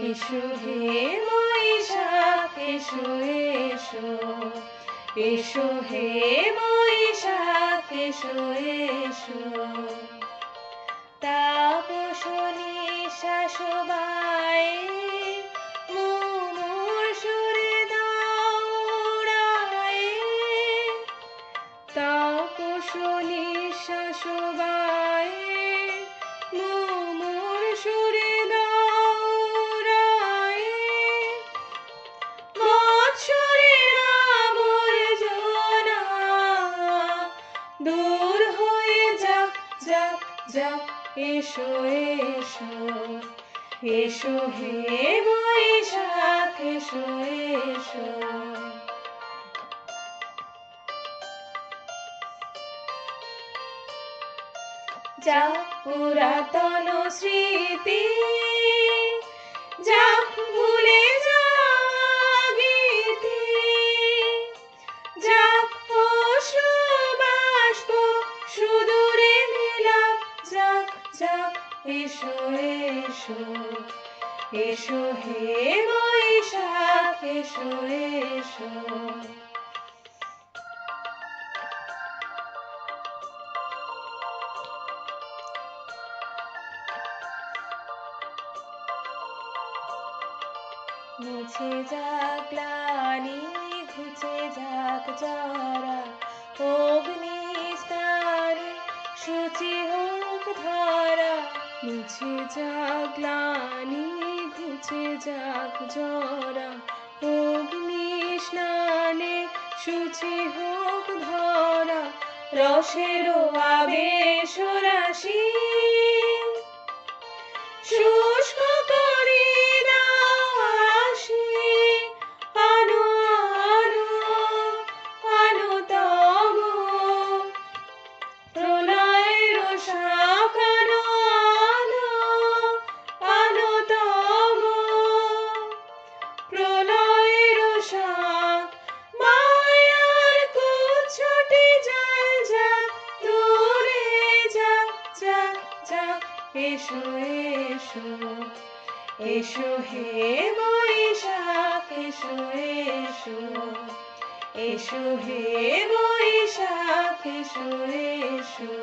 এসো হে বৈশাখ এসো এসো, এসো হে বৈশাখ এসো এসো। তাপস নিঃশ্বাস বায়ে মুমুর সুরে দাও উড়ায়ে। তাপস নিঃশ্বাস বায়ে মুমুর সুরে দাও উড়ায়ে। বৎসরের আবর্জনা দূর হয়ে যাক যাক যাক। এসো এসো, এসো হে বৈশাখ এসো এসো। যাক পুরাতন স্মৃতি, যাক ভুলে যাওয়া গীতি, যাক অশ্রু বাষ্প সুদূরে বিলাপ, যাক যাক। এসো এসো, এসো হে বৈশাখ এসো এসো। মুছে যাক গ্লানি, ঘুচে যাক জরা, অগ্নি স্থানে শুচি হোক ধরা। মুছে যাক গ্লানি, ঘুচে যাক জরা, অগ্নি স্নানে শুচি হোক ধরা। রসের আবেশ রাশি শুষ্ক করে দাও আসি। আনো আনো আনো তব প্রলয়ের শাখ, আনো আনো আনো তব প্রলয়ের শাখ। মায়ার কুচ্ছটি জল যাক দূরে যাক যাক যাক। এসো এসো, এসো হে বৈশাখ এসো এসো, এসো হে বৈশাখ এসো এসো।